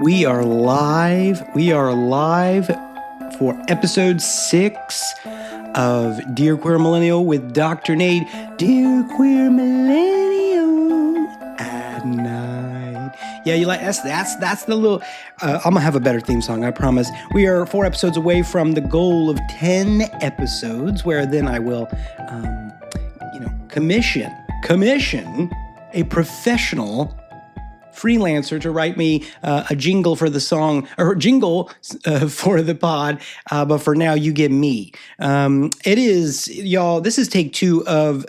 We are live. We are live for episode 6 of Dear Queer Millennial with Dr. Nate. Dear Queer Millennial at night. Yeah, you like that's the little. I'm gonna have a better theme song, I promise. We are 4 episodes away from the goal of 10 episodes, where then I will, commission a professional freelancer to write me a jingle for the song, or jingle for the pod, but for now you get me. It is, y'all, this is take 2 of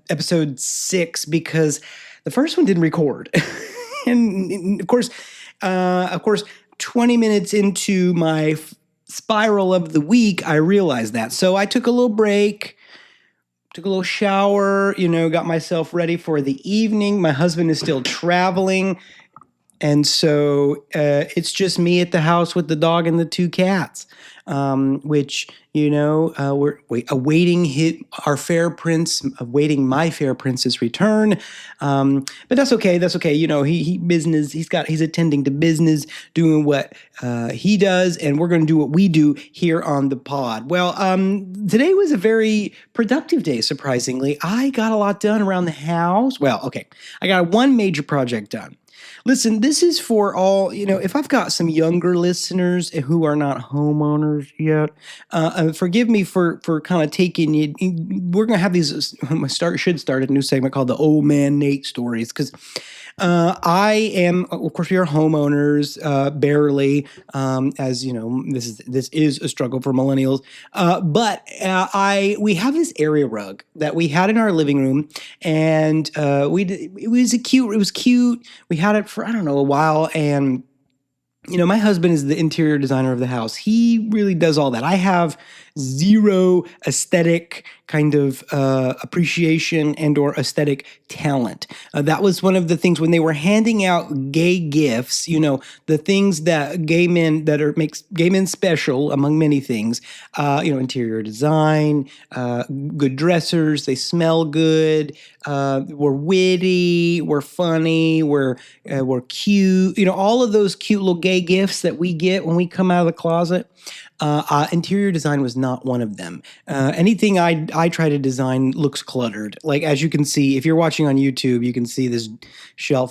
episode 6 because the first one didn't record. and of course 20 minutes into my spiral of the week, I realized that. So I took a little break, took a little shower, got myself ready for the evening. My husband is still traveling. And so it's just me at the house with the dog and the 2 cats, which, we're awaiting awaiting my fair prince's return. But that's okay. That's okay. He's attending to business, doing what he does, and we're going to do what we do here on the pod. Well, today was a very productive day, surprisingly. I got a lot done around the house. Well, okay. I got one major project done. Listen, this is for all, if I've got some younger listeners who are not homeowners yet, forgive me for kind of taking you. We're going to have these, should start a new segment called the Old Man Nate Stories, because I am, of course, we are homeowners, barely, as you know, this is a struggle for millennials. But we have this area rug that we had in our living room, and it was cute. We had it for, I don't know, a while, and my husband is the interior designer of the house. He really does all that. I have zero aesthetic kind of appreciation and or aesthetic talent. That was one of the things when they were handing out gay gifts, the things that makes gay men special among many things, interior design, good dressers, they smell good, we're witty, we're funny, we're cute, all of those cute little gay gifts that we get when we come out of the closet. Interior design was not one of them. Anything I try to design looks cluttered. Like, as you can see, if you're watching on YouTube, you can see this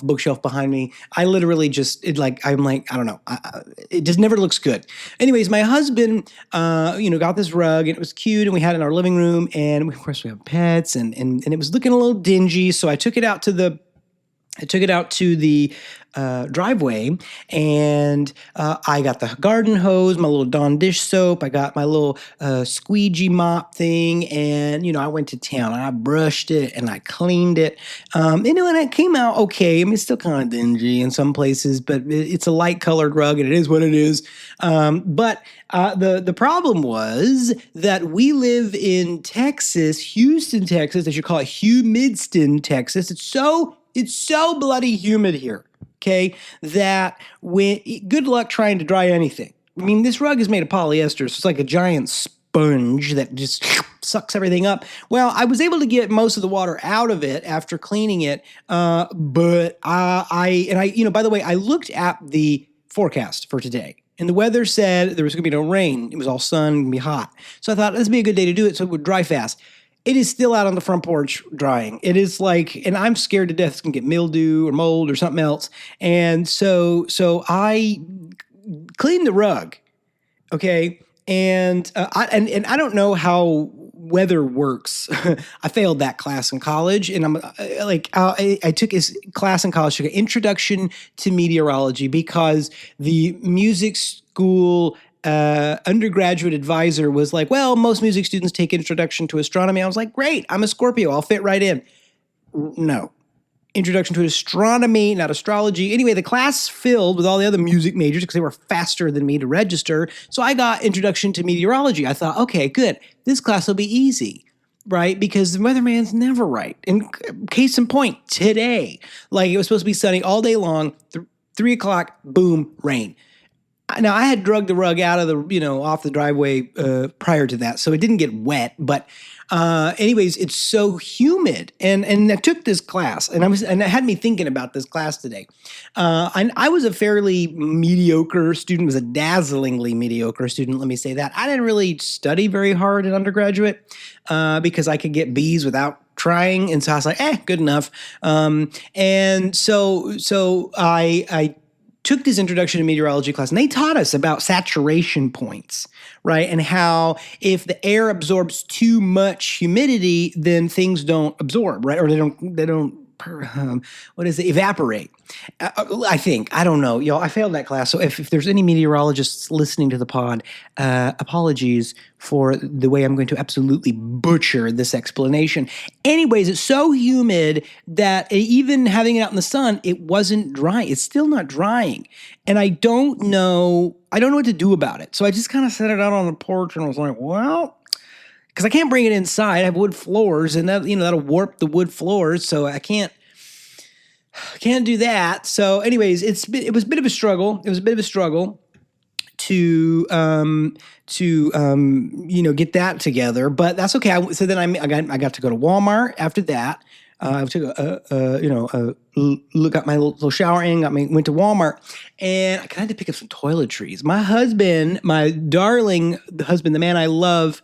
bookshelf behind me. I literally I don't know. It just never looks good. Anyways, my husband, got this rug, and it was cute, and we had it in our living room, and of course we have pets, and it was looking a little dingy. So I took it out to the driveway, and I got the garden hose, my little Dawn dish soap. I got my little squeegee mop thing, and I went to town. I brushed it and I cleaned it. And it came out okay. I mean, it's still kind of dingy in some places, but it's a light colored rug, and it is what it is. But the problem was that we live in Texas, Houston, Texas. They should call it Humidston, Texas. It's so bloody humid here, okay, that good luck trying to dry anything. I mean, this rug is made of polyester, so it's like a giant sponge that just sucks everything up. Well, I was able to get most of the water out of it after cleaning it, but by the way, I looked at the forecast for today, and the weather said there was going to be no rain. It was all sun, going to be hot. So I thought this would be a good day to do it so it would dry fast. It is still out on the front porch drying. It is and I'm scared to death it's going to get mildew or mold or something else. And so I cleaned the rug, okay? And I don't know how weather works. I failed that class in college, and I took a class in college, took an introduction to meteorology, because the music school undergraduate advisor was like, well, most music students take introduction to astronomy. I was like, great, I'm a Scorpio, I'll fit right in. No. Introduction to astronomy, not astrology. Anyway, the class filled with all the other music majors because they were faster than me to register. So I got introduction to meteorology. I thought, okay, good. This class will be easy, right? Because the weatherman's never right. And case in point, today, it was supposed to be sunny all day long, 3 o'clock, boom, rain. Now I had drugged the rug out of off the driveway prior to that, so it didn't get wet. But anyways, it's so humid, and I took this class, and it had me thinking about this class today. And I was a fairly mediocre student, was a dazzlingly mediocre student. Let me say that I didn't really study very hard in undergraduate because I could get B's without trying, and so I was like, good enough. And so I took this introduction to meteorology class, and they taught us about saturation points, right? And how if the air absorbs too much humidity, then things don't absorb, right? Or they don't evaporate. I think. I don't know. Y'all, I failed that class. So if there's any meteorologists listening to the pod, apologies for the way I'm going to absolutely butcher this explanation. Anyways, it's so humid that even having it out in the sun, it wasn't drying. It's still not drying. And I don't know what to do about it. So I just kind of set it out on the porch and I was like, well, because I can't bring it inside. I have wood floors, and that'll warp the wood floors, so I can't do that. So, anyways, it was a bit of a struggle. It was a bit of a struggle to get that together, but that's okay. So then I got to go to Walmart after that. I took look at my little shower in, went to Walmart, and I had to pick up some toiletries. My husband, my darling husband, the man I love,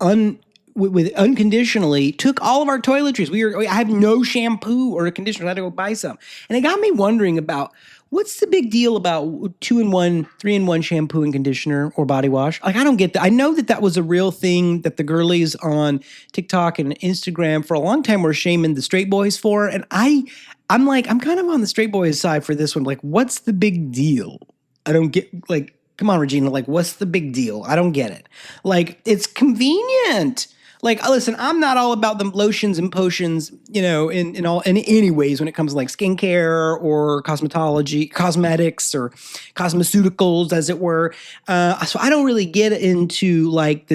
unconditionally took all of our toiletries. I have no shampoo or a conditioner. I had to go buy some. And it got me wondering about what's the big deal about 2-in-1, 3-in-1 shampoo and conditioner or body wash? Like, I don't get that. I know that was a real thing that the girlies on TikTok and Instagram for a long time were shaming the straight boys for. And I'm kind of on the straight boys side for this one. Like, what's the big deal? I don't get, like, come on, Regina. Like, what's the big deal? I don't get it. Like, it's convenient. Like, listen, I'm not all about the lotions and potions, in any ways when it comes to like skincare or cosmetics or cosmeceuticals, as it were. So I don't really get into like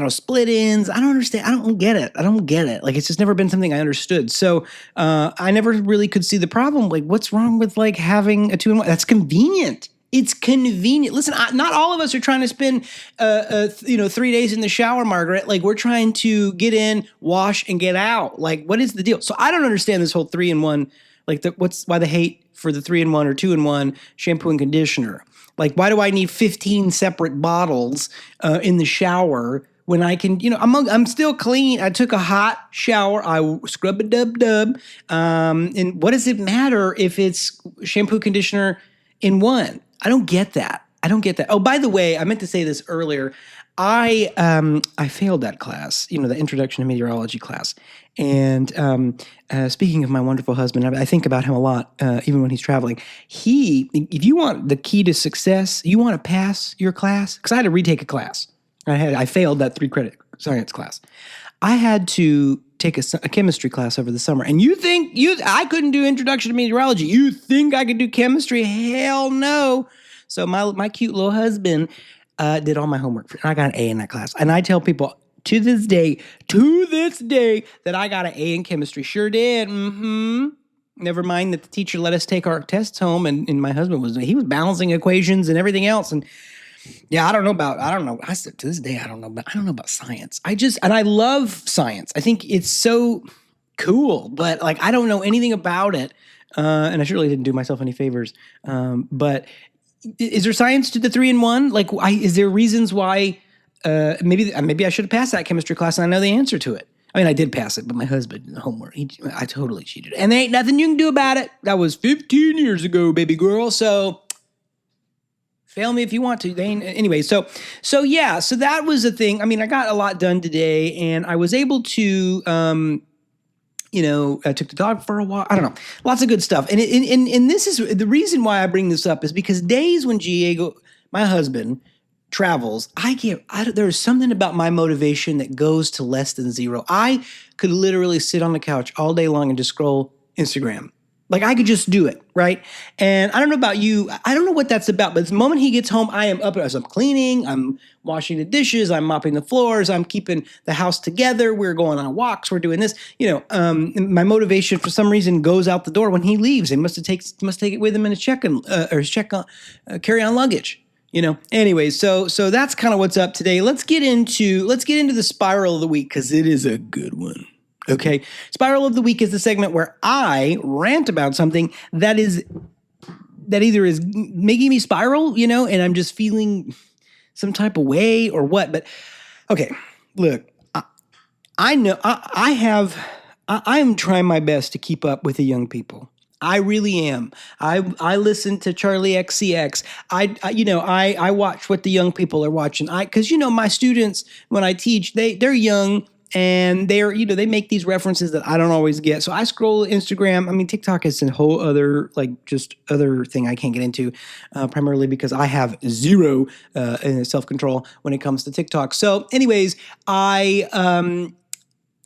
split ends. I don't understand. I don't get it. Like, it's just never been something I understood. So I never really could see the problem. Like, what's wrong with like having a 2-in-1? That's convenient. It's convenient. Listen, not all of us are trying to spend, 3 days in the shower, Margaret. Like, we're trying to get in, wash, and get out. Like, what is the deal? So I don't understand this whole 3-in-1. Like, why the hate for the 3-in-1 or 2-in-1 shampoo and conditioner? Like, why do I need 15 separate bottles in the shower when I can? I'm still clean. I took a hot shower. I scrub a dub. And what does it matter if it's shampoo, conditioner in one? I don't get that. Oh, by the way, I meant to say this earlier. I failed that class, the introduction to meteorology class. And speaking of my wonderful husband, I think about him a lot, even when he's traveling. If you want the key to success, you want to pass your class, because I had to retake a class. I failed that 3-credit science class. I had to take a chemistry class over the summer. And you think I couldn't do introduction to meteorology? You think I could do chemistry? Hell no. So my cute little husband did all my homework. And I got an A in that class. And I tell people to this day, that I got an A in chemistry. Sure did. Never mind that the teacher let us take our tests home, and my husband was balancing equations and everything else. And yeah, I don't know. I said to this day, I don't know about science. I love science. I think it's so cool, but like, I don't know anything about it. And I surely didn't do myself any favors. But is there science to the 3-in-1? Like, is there reasons why, maybe I should have passed that chemistry class and I know the answer to it. I mean, I did pass it, but my husband, the homework, I totally cheated. And there ain't nothing you can do about it. That was 15 years ago, baby girl. So fail me if you want to. Anyway, so that was the thing. I mean, I got a lot done today, and I was able to, I took the dog for a walk. I don't know, lots of good stuff. And this is the reason why I bring this up, is because days when Diego, my husband, travels, there's something about my motivation that goes to less than zero. I could literally sit on the couch all day long and just scroll Instagram. Like I could just do it, right? And I don't know about you. I don't know what that's about, but the moment he gets home, I am up as I'm cleaning, I'm washing the dishes, I'm mopping the floors, I'm keeping the house together. We're going on walks, we're doing this. My motivation for some reason goes out the door when he leaves. He must take it with him in his carry on luggage. Anyways, so that's kind of what's up today. Let's get into the spiral of the week because it is a good one. Okay. Spiral of the week is the segment where I rant about something that either is making me spiral, and I'm just feeling some type of way or what. But okay, look, I know I am trying my best to keep up with the young people. I really am. I listen to Charlie XCX. I watch what the young people are watching. Because my students, when I teach, they're young and they make these references that I don't always get. So I scroll Instagram. I mean, TikTok is a whole other just other thing I can't get into, primarily because I have zero self-control when it comes to TikTok. So, anyways, I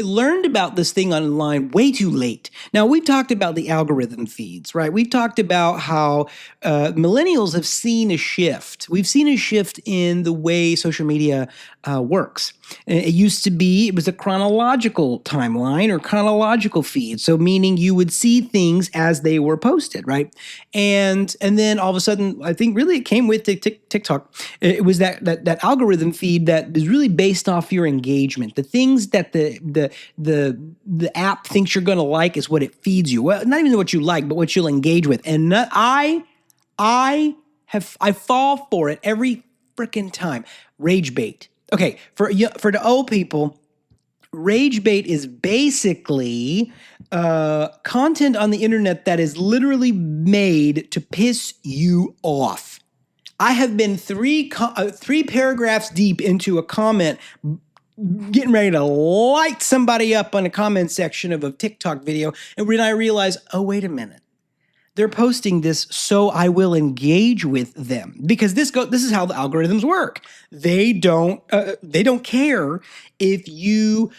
learned about this thing online way too late. Now, we've talked about the algorithm feeds, right? We've talked about how millennials have seen a shift. We've seen a shift in the way social media works. It was a chronological timeline or chronological feed. So meaning you would see things as they were posted, right? And then all of a sudden, I think really it came with TikTok. It was that algorithm feed that is really based off your engagement. The things that the app thinks you're going to like is what it feeds you. Well, not even what you like, but what you'll engage with. And I fall for it every freaking time. Rage bait. Okay, for the old people, rage bait is basically content on the internet that is literally made to piss you off. I have been three paragraphs deep into a comment, getting ready to light somebody up on the comment section of a TikTok video, and when I realize, oh, wait a minute. They're posting this so I will engage with them, because this is how the algorithms work. They don't care if you're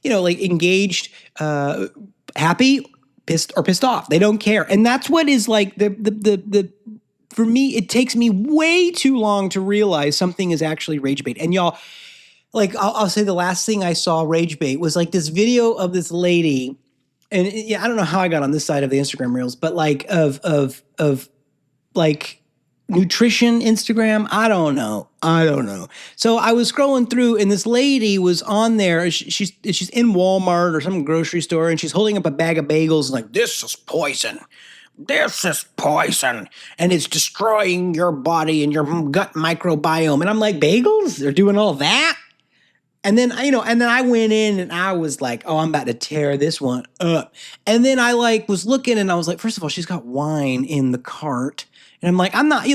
engaged, happy, pissed off. They don't care, and that's what is like the for me. It takes me way too long to realize something is actually rage bait. And y'all, like I'll say the last thing I saw rage bait was like this video of this lady. And I don't know how I got on this side of the Instagram reels, but like of like nutrition Instagram. I don't know. So I was scrolling through, and this lady was on there. She's in Walmart or some grocery store, and she's holding up a bag of bagels, and like, this is poison. This is poison, and it's destroying your body and your gut microbiome. And I'm like, bagels? They're doing all that? And then, I went in and I was like, oh, I'm about to tear this one up. And then I was looking, and I was like, first of all, she's got wine in the cart. And I'm like, I'm not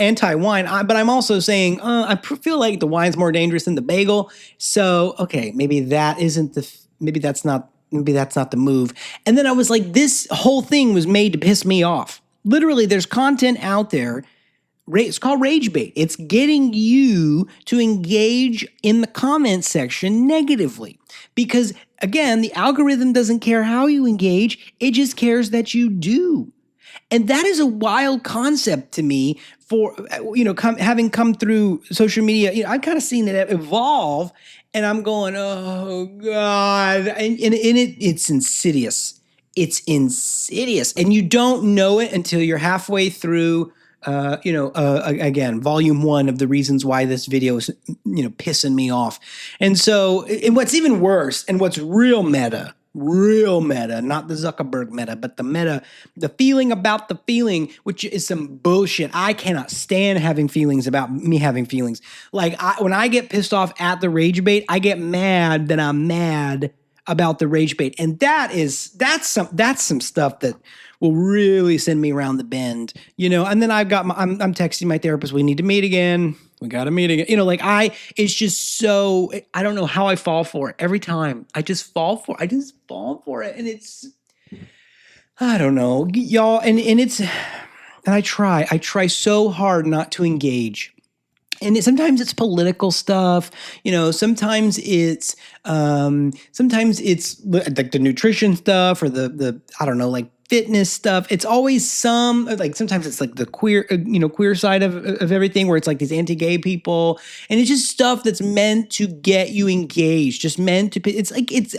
anti-wine, but I'm also saying, I feel like the wine's more dangerous than the bagel. So, okay, maybe that's not the move. And then I was like, this whole thing was made to piss me off. Literally, there's content out there. It's called rage bait. It's getting you to engage in the comment section negatively. Because, again, the algorithm doesn't care how you engage. It just cares that you do. And that is a wild concept to me for, having come through social media. I've kind of seen it evolve, and I'm going, oh, God. And it's insidious. It's insidious. And you don't know it until you're halfway through again, volume 1 of the reasons why this video is, pissing me off. And so, and what's even worse, and what's real meta, not the Zuckerberg meta, but the feeling about the feeling, which is some bullshit. I cannot stand having feelings about me having feelings. Like when I get pissed off at the rage bait, I get mad that I'm mad about the rage bait. And that's some stuff that will really send me around the bend, and then I'm texting my therapist, we need to meet again. We got to meet again. It's just so, I don't know how I fall for it every time. I just fall for it. And it's, I don't know, y'all. And I try so hard not to engage. And sometimes it's political stuff, sometimes it's like the nutrition stuff or the I don't know, like fitness stuff. It's always sometimes it's like the queer side of everything, where it's like these anti-gay people, and it's just stuff that's meant to get you engaged, just meant to,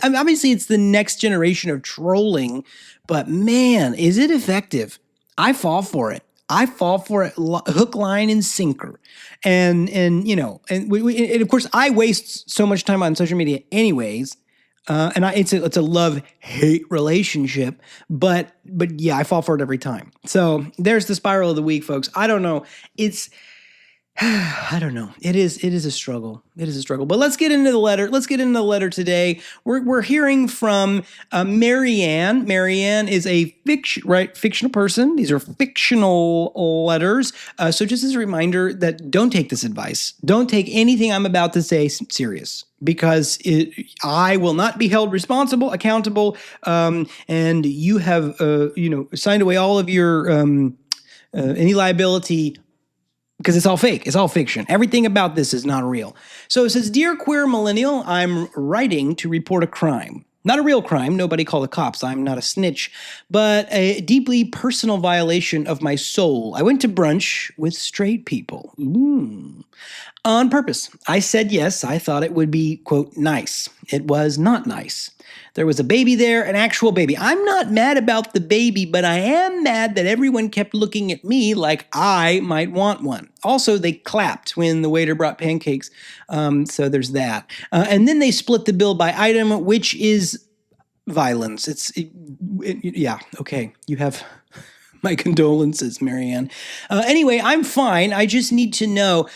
obviously it's the next generation of trolling, but man, is it effective. I fall for it. Hook, line, and sinker. And of course I waste so much time on social media anyways. It's a love-hate relationship, but yeah, I fall for it every time. So there's the spiral of the week, folks. I don't know. I don't know. It is a struggle. But let's get into the letter. Today. We're hearing from Marianne. Marianne is a fictional person. These are fictional letters. So just as a reminder that don't take this advice. Don't take anything I'm about to say serious, because I will not be held accountable, and you have signed away all of your any liability, because it's all fake. It's all fiction. Everything about this is not real. So it says, "Dear queer millennial, I'm writing to report a crime. Not a real crime. Nobody call the cops. I'm not a snitch. But a deeply personal violation of my soul. I went to brunch with straight people. On purpose. I said yes. I thought it would be, quote, nice. It was not nice. There was a baby there, an actual baby. I'm not mad about the baby, but I am mad that everyone kept looking at me like I might want one. Also, they clapped when the waiter brought pancakes. So there's that. And then they split the bill by item, which is violence. Yeah, okay. You have my condolences, Marianne. Anyway, I'm fine. I just need to know,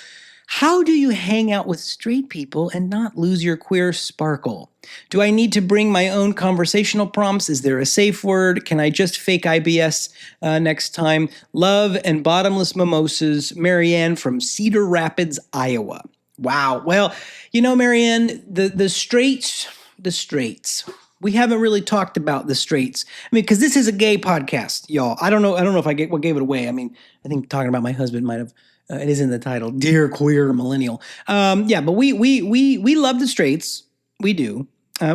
how do you hang out with straight people and not lose your queer sparkle? Do I need to bring my own conversational prompts? Is there a safe word? Can I just fake IBS next time? Love and bottomless mimosas, Marianne from Cedar Rapids, Iowa." Wow. Well, Marianne, the straights. We haven't really talked about the straights. I mean, because this is a gay podcast, y'all. I don't know if what gave it away. I mean, I think talking about my husband might have. It is in the title, "Dear Queer Millennial." Yeah, but we love the straights. We do.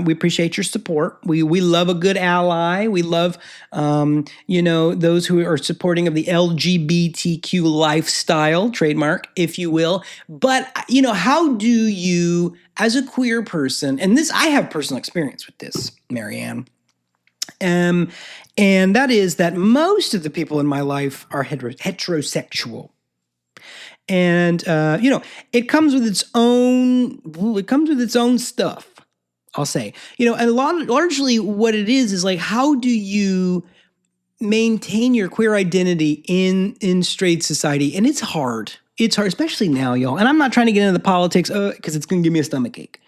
We appreciate your support. We love a good ally. We love, those who are supporting of the LGBTQ lifestyle, trademark, if you will. But, how do you, as a queer person, and I have personal experience with this, Marianne, and that is that most of the people in my life are heterosexual. And, it comes with its own stuff, I'll say. And largely what it is like, how do you maintain your queer identity in straight society? And it's hard. It's hard, especially now, y'all. And I'm not trying to get into the politics because it's going to give me a stomachache.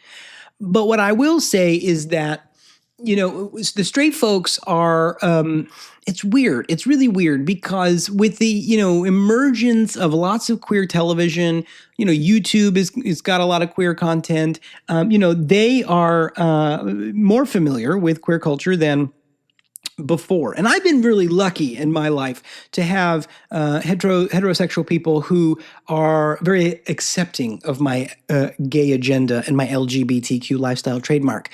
But what I will say is that, the straight folks are, it's weird. It's really weird because with the, emergence of lots of queer television, YouTube is got a lot of queer content. They are more familiar with queer culture than before. And I've been really lucky in my life to have heterosexual people who are very accepting of my gay agenda and my LGBTQ lifestyle trademark.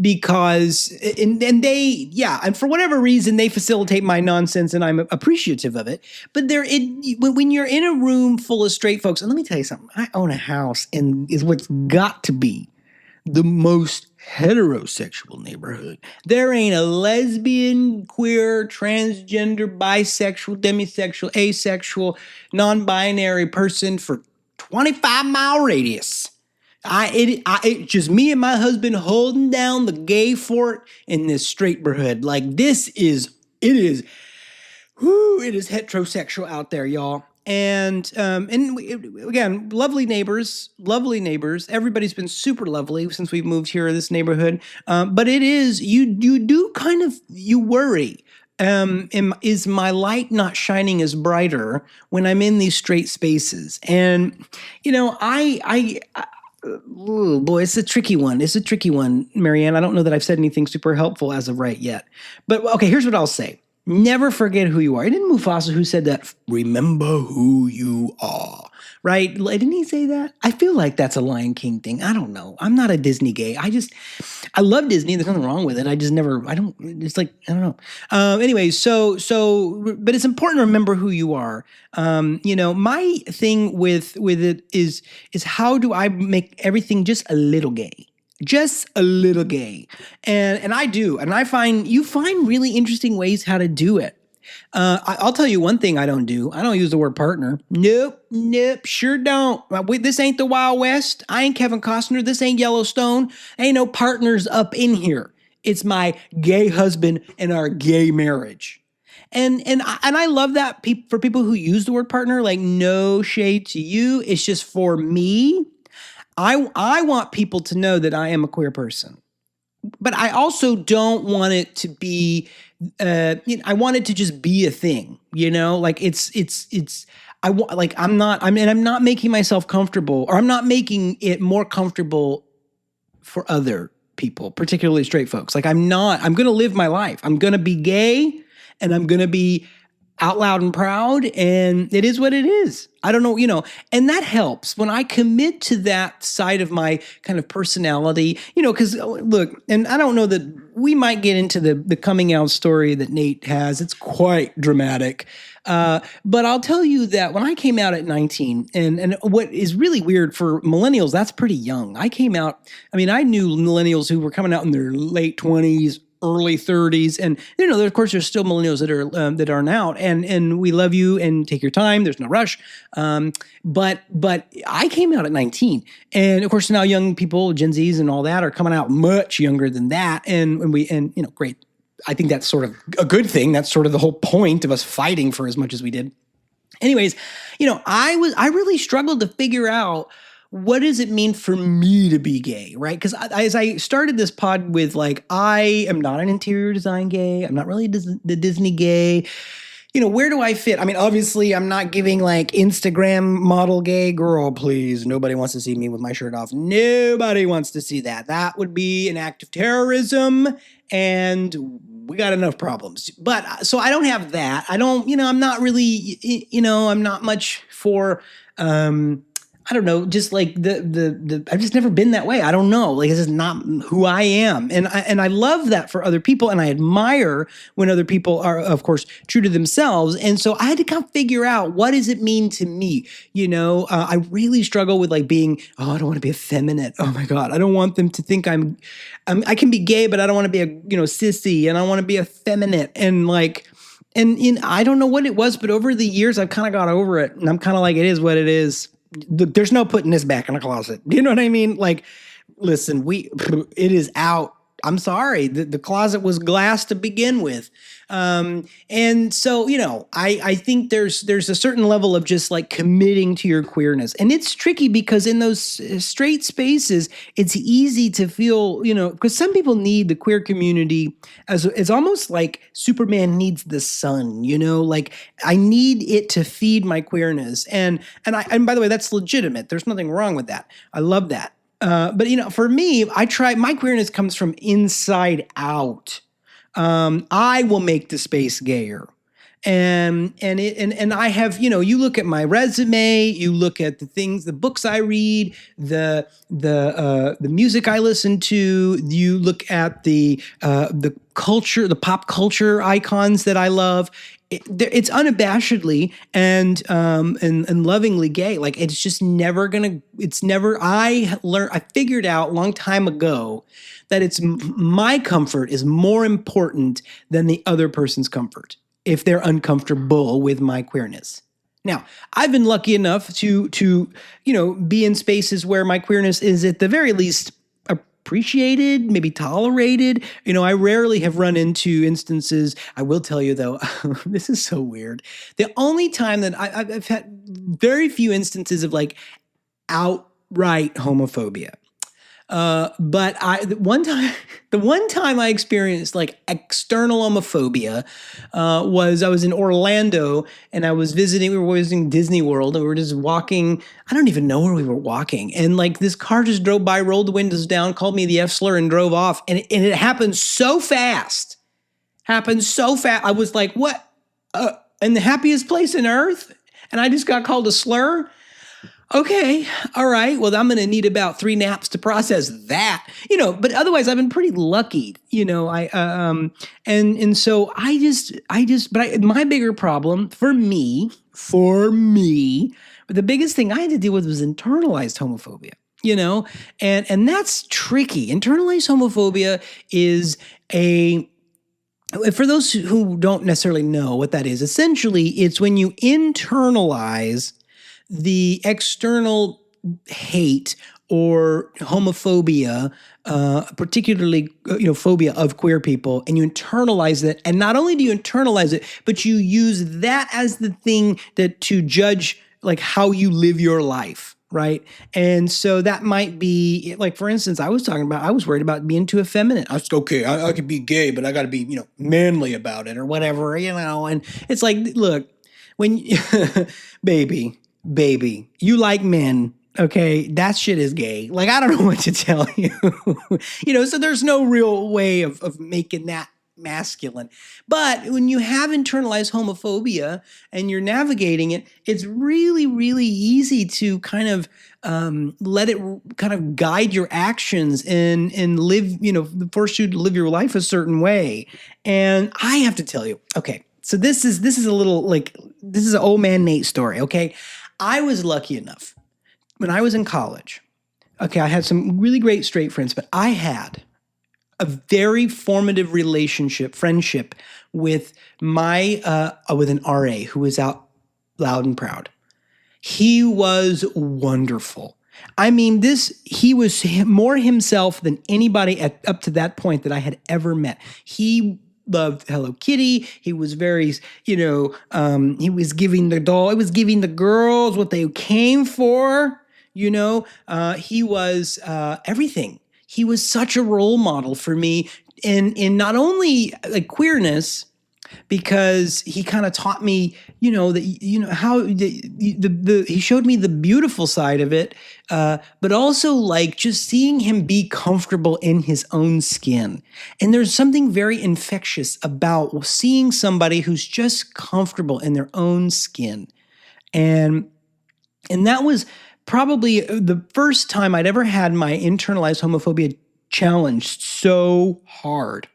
Because, and for whatever reason, they facilitate my nonsense and I'm appreciative of it. But when you're in a room full of straight folks, and let me tell you something, I own a house and is what's got to be the most heterosexual neighborhood. There ain't a lesbian, queer, transgender, bisexual, demisexual, asexual, non-binary person for 25-mile radius. It's just me and my husband holding down the gay fort in this straight neighborhood. Like it is heterosexual out there, y'all. And again, lovely neighbors. Everybody's been super lovely since we've moved here in this neighborhood. But it is, you do kind of, you worry. Is my light not shining as brighter when I'm in these straight spaces? And, oh boy, it's a tricky one, Marianne. I don't know that I've said anything super helpful as of right yet. But okay, here's what I'll say. Never forget who you are. It isn't Mufasa who said that. Remember who you are. right? Didn't he say that? I feel like that's a Lion King thing. I don't know. I'm not a Disney gay. I love Disney. There's nothing wrong with it. I don't, it's like, I don't know. Anyway, but it's important to remember who you are. My thing with it is how do I make everything just a little gay? Just a little gay. And I do. And you find really interesting ways how to do it. I'll tell you one thing I don't do. I don't use the word partner. Nope, sure don't. This ain't the Wild West. I ain't Kevin Costner. This ain't Yellowstone. Ain't no partners up in here. It's my gay husband and our gay marriage. And I love that for people who use the word partner, like no shade to you. It's just for me. I want people to know that I am a queer person. But I also don't want it to be, I want it to just be a thing, like I'm not making myself comfortable, or I'm not making it more comfortable for other people, particularly straight folks. Like I'm going to live my life. I'm going to be gay and I'm going to be out loud and proud, and it is what it is. I don't know, and that helps when I commit to that side of my kind of personality, because look, and I don't know that we might get into the coming out story that Nate has. It's quite dramatic. But I'll tell you that when I came out at 19, and what is really weird for millennials, that's pretty young. I came out, I knew millennials who were coming out in their late 20s, early 30s, and of course there's still millennials that aren't out, and we love you and take your time. There's no rush. But I came out at 19, and of course now young people, Gen Zs and all that, are coming out much younger than that, and great. I think that's sort of a good thing. That's sort of the whole point of us fighting for as much as we did. Anyways, I really struggled to figure out, what does it mean for me to be gay, right? Because as I started this pod with, like, I am not an interior design gay. I'm not really the Disney gay. Where do I fit? Obviously, I'm not giving, like, Instagram model gay girl, please. Nobody wants to see me with my shirt off. Nobody wants to see that. That would be an act of terrorism, and we got enough problems. But so I don't have that. I don't, I'm not really, I'm not much for, I don't know, just like I've just never been that way. I don't know. Like, this is not who I am. And I love that for other people. And I admire when other people are, of course, true to themselves. And so I had to kind of figure out, what does it mean to me? I really struggle with, like, being, I don't want to be effeminate. Oh my God. I don't want them to think I can be gay, but I don't want to be a, sissy, and I want to be effeminate. And like, I don't know what it was, but over the years, I've kind of got over it. And I'm kind of like, it is what it is. There's no putting this back in a closet. You know what I mean? Like, listen, it is out. I'm sorry. The closet was glass to begin with. And so, I think there's a certain level of just, like, committing to your queerness. And it's tricky because in those straight spaces, it's easy to feel, because some people need the queer community as it's almost like Superman needs the sun, like, I need it to feed my queerness. And by the way, that's legitimate. There's nothing wrong with that. I love that. But for me, my queerness comes from inside out. I will make the space gayer. And I have, you look at my resume, you look at the books I read, the music I listen to, you look at the culture, the pop culture icons that I love. It's unabashedly and lovingly gay. Like, it's just never I figured out a long time ago that my comfort is more important than the other person's comfort if they're uncomfortable with my queerness. Now, I've been lucky enough to be in spaces where my queerness is at the very least appreciated, maybe tolerated. I rarely have run into instances. I will tell you, though, this is so weird. The only time that I've had very few instances of, like, outright homophobia. But the one time I experienced, like, external homophobia, was I was in Orlando and we were visiting Disney World, and we were just walking. I don't even know where we were walking. And, like, this car just drove by, rolled the windows down, called me the F slur, and drove off. And it happened so fast. I was like, what? In the happiest place on earth? And I just got called a slur? Okay, all right. Well, I'm going to need about 3 naps to process that, But otherwise, I've been pretty lucky, and so my bigger problem for me, but the biggest thing I had to deal with was internalized homophobia, and that's tricky. Internalized homophobia is a for those who don't necessarily know what that is. Essentially, it's when you internalize the external hate or homophobia, particularly phobia of queer people, and you internalize it. And not only do you internalize it, but you use that as the thing that to judge like how you live your life. Right. And so that might be like, for instance, I was worried about being too effeminate. I was okay. I could be gay, but I got to be, manly about it or whatever, And it's like, look, when baby, you like men. Okay, that shit is gay. Like, I don't know what to tell you. So there's no real way of making that masculine. But when you have internalized homophobia and you're navigating it, it's really, really easy to kind of let it kind of guide your actions and live, force you to live your life a certain way. And I have to tell you, okay, so this is a little this is an old man Nate story, okay? I was lucky enough when I was in college. Okay, I had some really great straight friends, but I had a very formative friendship with with an RA who was out loud and proud. He was wonderful. I mean, he was more himself than anybody up to that point that I had ever met. He loved Hello Kitty. He was very, he was giving the girls what they came for. He was everything. He was such a role model for me in not only like queerness, because he kind of taught me, how he showed me the beautiful side of it, but also like just seeing him be comfortable in his own skin. And there's something very infectious about seeing somebody who's just comfortable in their own skin. And that was probably the first time I'd ever had my internalized homophobia challenged so hard.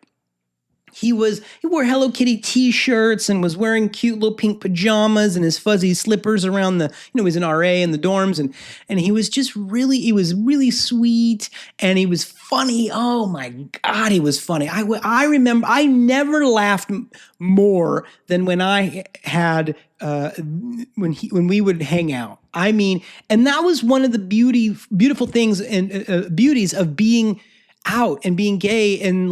He wore Hello Kitty t-shirts and was wearing cute little pink pajamas and his fuzzy slippers around he was an RA in the dorms, and he was really sweet, and he was funny. Oh my God, he was funny. I remember I never laughed more than when I had when we would hang out. I mean, and that was one of the beautiful things and beauties of being out and being gay, and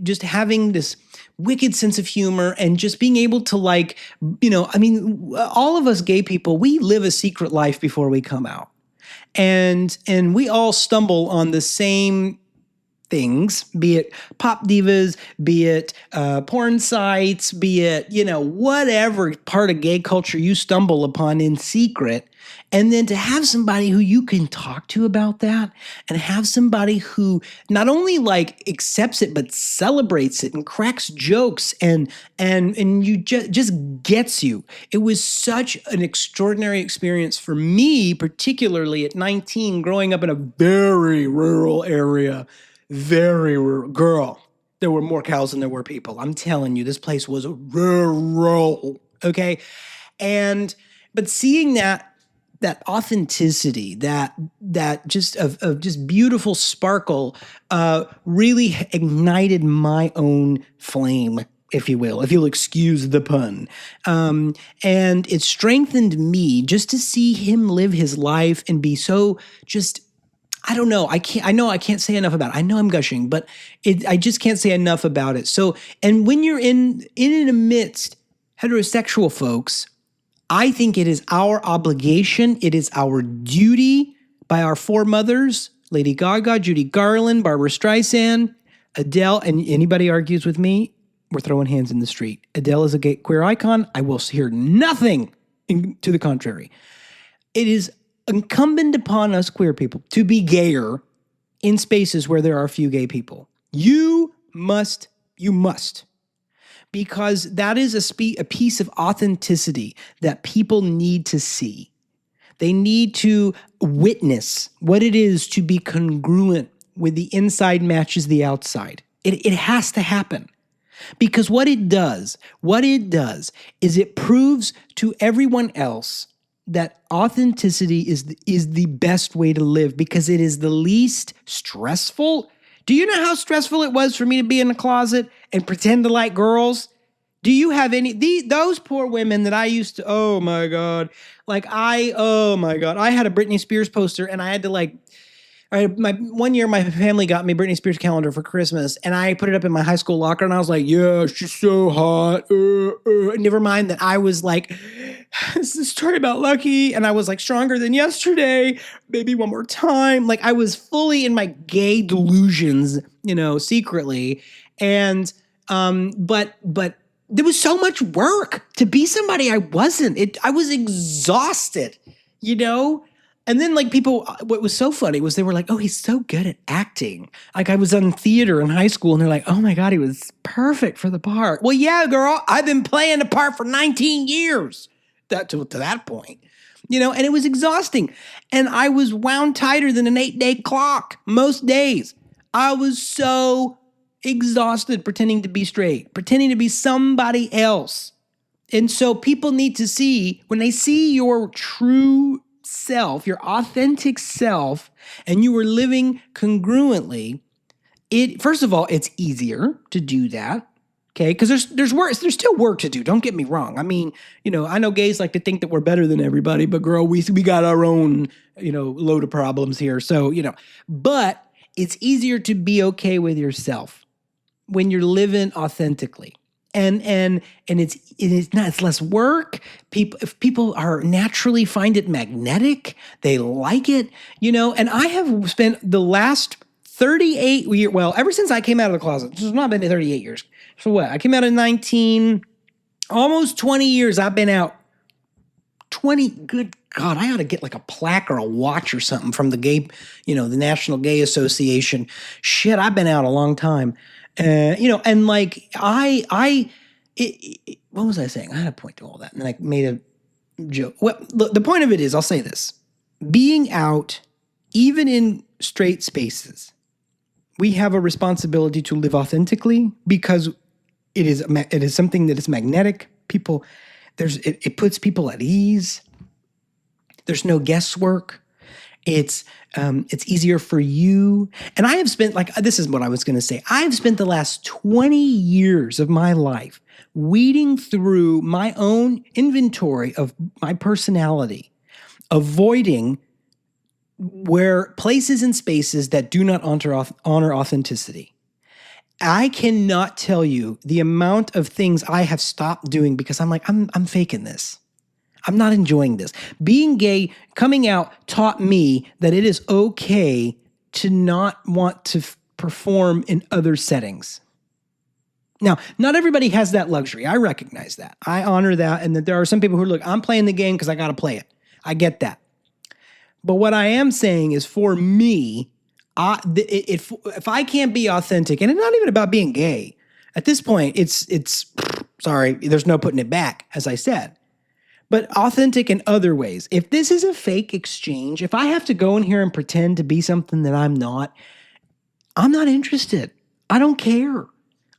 just having this wicked sense of humor, and just being able to all of us gay people, we live a secret life before we come out, and we all stumble on the same things, be it pop divas, be it porn sites, be it, whatever part of gay culture you stumble upon in secret. And then to have somebody who you can talk to about that, and have somebody who not only accepts it, but celebrates it and cracks jokes and you just gets you. It was such an extraordinary experience for me, particularly at 19, growing up in a very rural area. Very rural. Girl, there were more cows than there were people. I'm telling you, this place was rural. Okay. But seeing that authenticity, that just of just beautiful sparkle, really ignited my own flame, if you will, if you'll excuse the pun. And it strengthened me just to see him live his life and be so just, I don't know. I can't say enough about it. I know I'm gushing, but I just can't say enough about it. So, and when you're in and amidst heterosexual folks, I think it is our obligation, it is our duty by our foremothers, Lady Gaga, Judy Garland, Barbra Streisand, Adele, and anybody argues with me, we're throwing hands in the street. Adele is a gay queer icon. I will hear nothing to the contrary. It is incumbent upon us queer people to be gayer in spaces where there are few gay people. You must. Because that is a piece of authenticity that people need to see. They need to witness what it is to be congruent with the inside matches the outside. It has to happen. Because what it does is it proves to everyone else that authenticity is the best way to live because it is the least stressful. Do you know how stressful it was for me to be in the closet and pretend to like girls? Do you have those poor women that I used to, oh my God. Oh my God. I had a Britney Spears poster and I had to one year my family got me Britney Spears calendar for Christmas and I put it up in my high school locker and I was like, yeah, she's so hot. Never mind that I was like, this is a story about Lucky. And I was like stronger than yesterday. Maybe one more time. Like I was fully in my gay delusions, secretly. And, but there was so much work to be somebody I wasn't. I was exhausted, And then people, what was so funny was they were like, oh, he's so good at acting. Like I was on theater in high school and they're like, oh my God, he was perfect for the part. Well, yeah, girl, I've been playing the part for 19 years to that point, and it was exhausting. And I was wound tighter than an 8-day clock most days. I was so exhausted pretending to be straight, pretending to be somebody else. And so people need to see, when they see your true self, your authentic self, and you are living congruently, first of all, it's easier to do that. Okay, because there's work, there's still work to do. Don't get me wrong. I mean, I know gays like to think that we're better than everybody, but girl, we got our own, load of problems here. So, but it's easier to be okay with yourself when you're living authentically. And it's less work. If people are naturally find it magnetic, they like it, and I have spent the last 38 years, well, ever since I came out of the closet, it's not been 38 years. So what? I came out in 19, almost 20 years I've been out. 20, good God, I ought to get like a plaque or a watch or something from the gay, the National Gay Association. Shit, I've been out a long time. And like what was I saying? I had a point to all that, and then I made a joke. Well, the point of it is, I'll say this: being out, even in straight spaces, we have a responsibility to live authentically because it is something that is magnetic. People, it puts people at ease. There's no guesswork. It's easier for you. And I have spent, this is what I was going to say. I have spent the last 20 years of my life weeding through my own inventory of my personality, avoiding places and spaces that do not honor authenticity. I cannot tell you the amount of things I have stopped doing because I'm like, I'm faking this. I'm not enjoying this. Being gay, coming out, taught me that it is okay to not want to perform in other settings. Now, not everybody has that luxury. I recognize that. I honor that, and that there are some people who are like, I'm playing the game because I got to play it. I get that. But what I am saying is, for me, if I can't be authentic, and it's not even about being gay. At this point, it's sorry, there's no putting it back, as I said. But authentic in other ways. If this is a fake exchange, if I have to go in here and pretend to be something that I'm not interested. I don't care.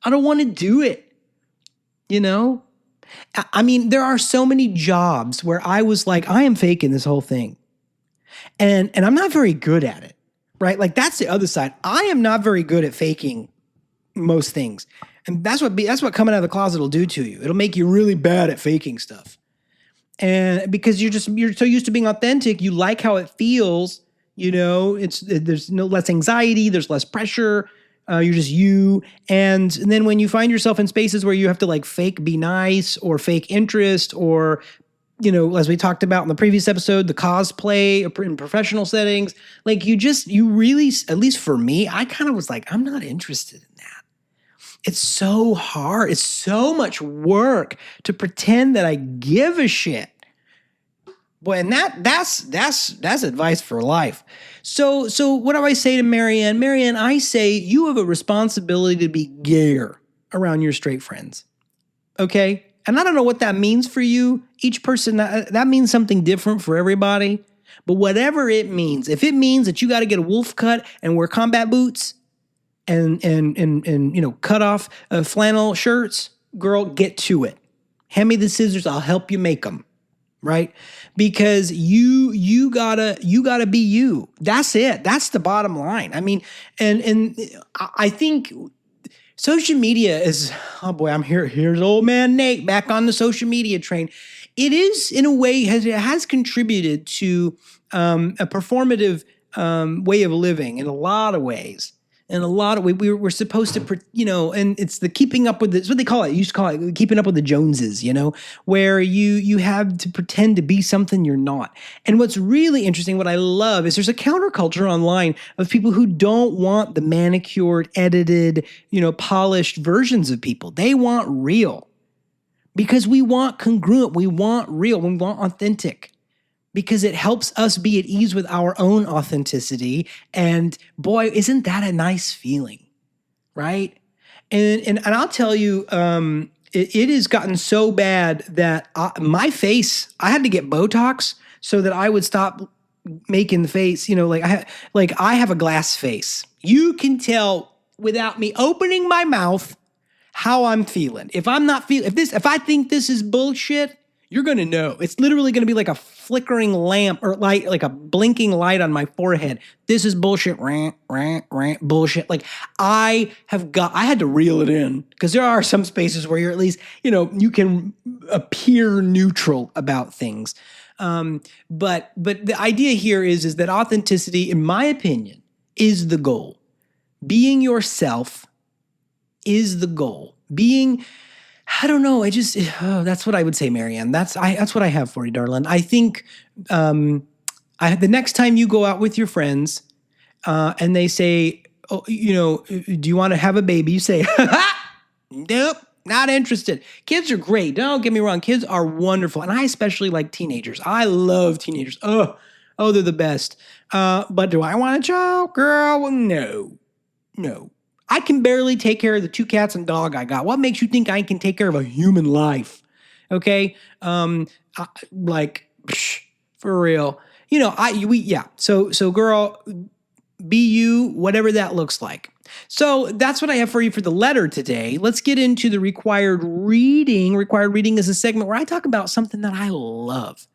I don't want to do it. I mean, there are so many jobs where I was like, I am faking this whole thing. And I'm not very good at it, right? Like that's the other side. I am not very good at faking most things. And that's what coming out of the closet will do to you. It'll make you really bad at faking stuff. And because you're so used to being authentic, you like how it feels, there's no less anxiety, there's less pressure. You're just you. And then when you find yourself in spaces where you have to fake be nice or fake interest or, as we talked about in the previous episode, the cosplay in professional settings, you really, at least for me, I kind of was like, I'm not interested in that. It's so hard. It's so much work to pretend that I give a shit. Boy, and that's advice for life. So what do I say to Marianne? Marianne, I say you have a responsibility to be gayer around your straight friends. Okay? And I don't know what that means for you. Each person, that means something different for everybody. But whatever it means, if it means that you got to get a wolf cut and wear combat boots and cut off flannel shirts, girl, get to it. Hand me the scissors. I'll help you make them. Right? Because you gotta be you. That's it. That's the bottom line. I mean, and I think social media is, oh boy, I'm here. Here's old man Nate back on the social media train. It is, in a way, it has contributed to a performative way of living in a lot of ways. In a lot of ways, we're supposed to, and it's the keeping up with it's what they call it. You used to call it keeping up with the Joneses, where you have to pretend to be something you're not. And what's really interesting, what I love, is there's a counterculture online of people who don't want the manicured, edited, polished versions of people. They want real, because we want congruent, we want real, we want authentic. Because it helps us be at ease with our own authenticity. And boy, isn't that a nice feeling, right? And I'll tell you, it has gotten so bad that my face, I had to get Botox so that I would stop making the face, I have a glass face. You can tell without me opening my mouth how I'm feeling. If I think this is bullshit, you're going to know. It's literally going to be like a flickering lamp or light, like a blinking light on my forehead. This is bullshit, rant, bullshit. Like I had to reel it in, because there are some spaces where you're at least, you can appear neutral about things. But the idea here is that authenticity, in my opinion, is the goal. Being yourself is the goal. I don't know. That's what I would say, Marianne. That's what I have for you, darling. I think the next time you go out with your friends and they say, oh, do you want to have a baby? You say, nope, not interested. Kids are great. Don't get me wrong. Kids are wonderful. And I especially like teenagers. I love teenagers. Oh, they're the best. But do I want a child? Girl, no. I can barely take care of the 2 cats and dog I got. What makes you think I can take care of a human life? Okay? For real. So girl, be you, whatever that looks like. So that's what I have for you for the letter today. Let's get into the required reading. Required reading is a segment where I talk about something that I love.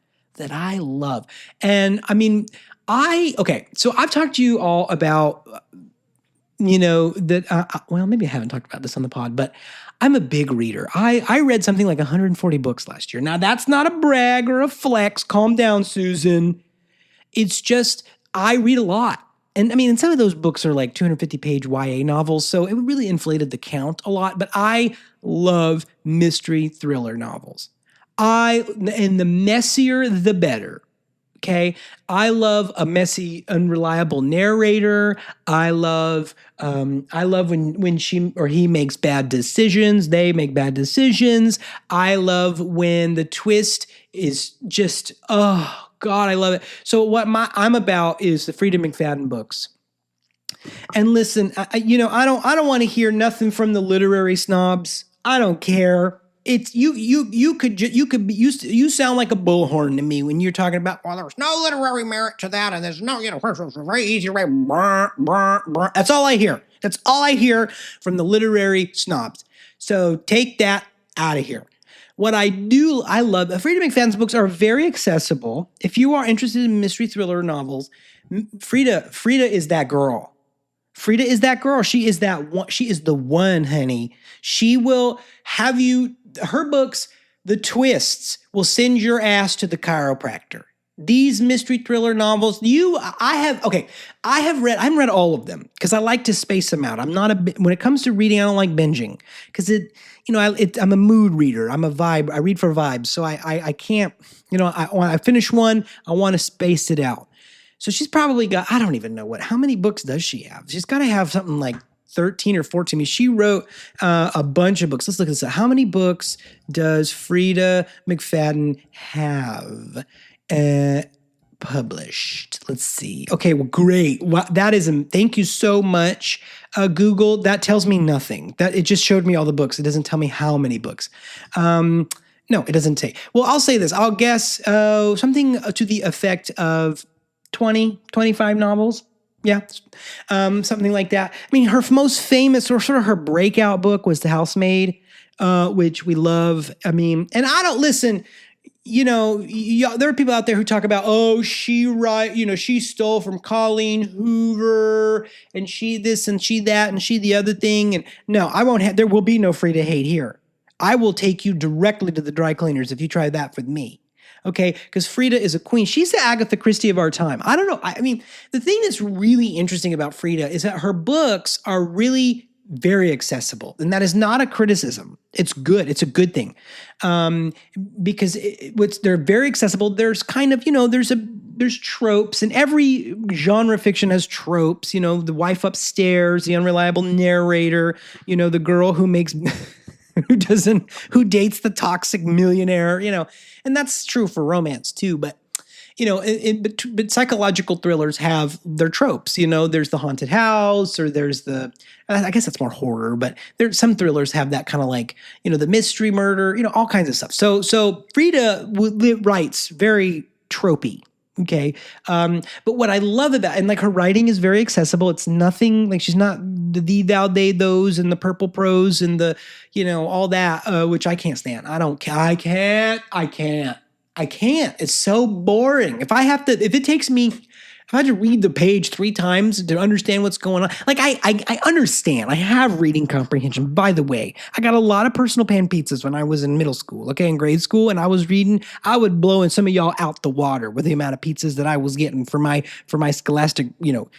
And I mean, so I've talked to you all about maybe I haven't talked about this on the pod, but I'm a big reader. I read something like 140 books last year. Now, that's not a brag or a flex. Calm down, Susan. It's just, I read a lot. And I mean, and some of those books are like 250-page YA novels, so it really inflated the count a lot. But I love mystery thriller novels. And the messier, the better. Okay, I love a messy, unreliable narrator. I love when she or he makes bad decisions. They make bad decisions. I love when the twist is just, oh God, I love it. So what I'm about is the Frida McFadden books. And listen, I don't want to hear nothing from the literary snobs. I don't care. It's you sound like a bullhorn to me when you're talking about, well, there's no literary merit to that, and there's no, it's very easy, right? That's all I hear. That's all I hear from the literary snobs. So take that out of here. What I love, Frida McFadden's books are very accessible. If you are interested in mystery thriller novels, Frida is that girl. Frida is that girl. She is that one. She is the one, honey. She will have you. Her books, the twists will send your ass to the chiropractor. These mystery thriller novels, I haven't read all of them because I like to space them out. When it comes to reading, I don't like binging because I'm a mood reader. I'm a vibe. I read for vibes. So I can't, when I finish one, I want to space it out. So she's probably got, I don't even know how many books does she have? She's got to have something like 13 or 14. I mean, she wrote a bunch of books. Let's look at this. How many books does Frida McFadden have published? Let's see. Okay, well, great. Thank you so much, Google. That tells me nothing. It just showed me all the books. It doesn't tell me how many books. No, it doesn't say. Well, I'll say this. I'll guess something to the effect of 20, 25 novels. Yeah, something like that. I mean, her most famous or sort of her breakout book was The Housemaid, which we love. I mean, and I don't listen. There are people out there who talk about, she stole from Colleen Hoover and she this and she that and she the other thing. And no, I won't have, there will be no free to hate here. I will take you directly to the dry cleaners if you try that with me. Okay, because Frida is a queen. She's the Agatha Christie of our time. I don't know. I mean, the thing that's really interesting about Frida is that her books are really very accessible. And that is not a criticism. It's good. It's a good thing. Because they're very accessible. There's kind of, there's tropes, and every genre fiction has tropes, the wife upstairs, the unreliable narrator, the girl who makes who dates the toxic millionaire, and that's true for romance too. But, but psychological thrillers have their tropes, there's the haunted house, or there's I guess that's more horror, but there's some thrillers have that kind of like, the mystery murder, all kinds of stuff. So Frida writes very tropey. Okay. But what I love about, and like her writing is very accessible. It's nothing like, she's not the thee, thou, they, those, and the purple prose and the, all that, which I can't stand. I can't. It's so boring. If I had to read the page 3 times to understand what's going on. Like I understand. I have reading comprehension. By the way, I got a lot of personal pan pizzas when I was in middle school, in grade school, and I was reading. I would blow in some of y'all out the water with the amount of pizzas that I was getting for my Scholastic,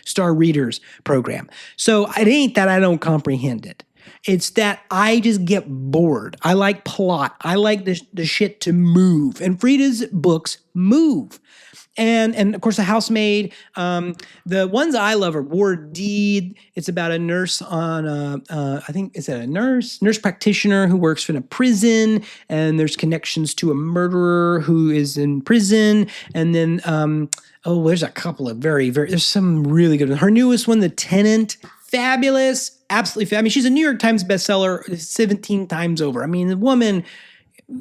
Star Readers program. So it ain't that I don't comprehend it. It's that I just get bored. I like plot. I like the shit to move. And Frida's books move. And of course, The Housemaid. The ones I love are War Deed. It's about a nurse on nurse practitioner who works in a prison, and there's connections to a murderer who is in prison. And then, there's a couple of there's some really good ones. Her newest one, The Tenant, fabulous, absolutely fabulous. I mean, she's a New York Times bestseller 17 times over. I mean, the woman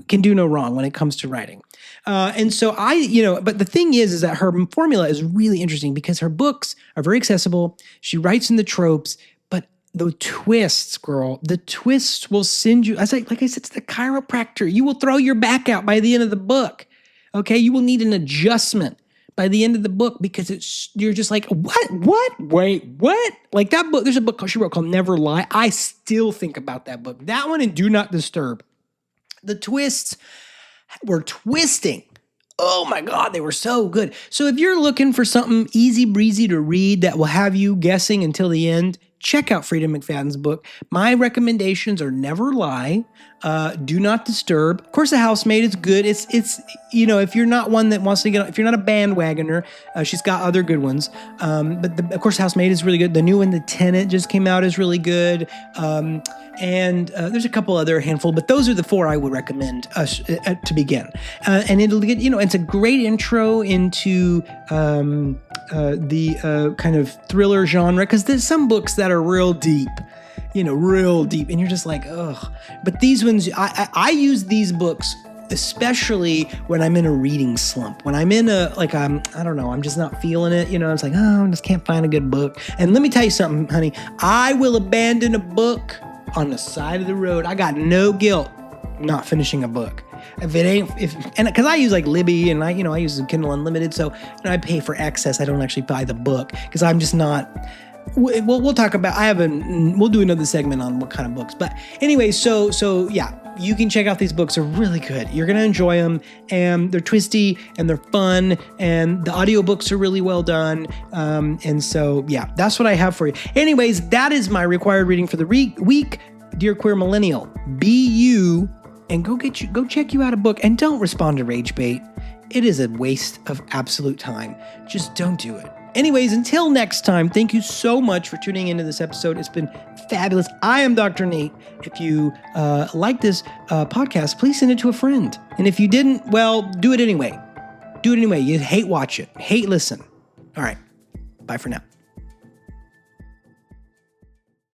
can do no wrong when it comes to writing. And so but the thing is that her formula is really interesting because her books are very accessible. She writes in the tropes, but the twists, girl, the twists will send you, like I said, it's the chiropractor. You will throw your back out by the end of the book. Okay. You will need an adjustment by the end of the book because you're just like, what? Wait, what? Like that book, there's a book she wrote called Never Lie. I still think about that book. That one and Do Not Disturb. The twists were twisting. Oh my God, they were so good. So if you're looking for something easy breezy to read that will have you guessing until the end, check out Frida McFadden's book. My recommendations are Never Lie, Do Not Disturb. Of course, The Housemaid is good. It's if you're not one that wants to if you're not a bandwagoner, she's got other good ones. But of course, The Housemaid is really good. The new one, The Tenant, just came out, is really good. And there's a couple other handful, but those are the 4 I would recommend to begin. And it'll get, it's a great intro into the kind of thriller genre, because there's some books that are real deep, and you're just like, ugh. But these ones, I use these books especially when I'm in a reading slump, when I'm in I'm just not feeling it. It's like, I just can't find a good book. And let me tell you something, honey, I will abandon a book on the side of the road. I got no guilt not finishing a book. Because I use like Libby and I use Kindle Unlimited, so I pay for access. I don't actually buy the book because I'm just not. We'll talk about. We'll do another segment on what kind of books. But anyway, so yeah, you can check out these books. They're really good. You're gonna enjoy them, and they're twisty and they're fun, and the audiobooks are really well done. And so yeah, that's what I have for you. Anyways, that is my required reading for the week. Dear Queer Millennial, be you. And go check you out a book, and don't respond to rage bait. It is a waste of absolute time. Just don't do it. Anyways, until next time, thank you so much for tuning into this episode. It's been fabulous. I am Dr. Nate. If you like this podcast, please send it to a friend. And if you didn't, well, do it anyway. Do it anyway. You hate watch it. Hate listen. All right. Bye for now.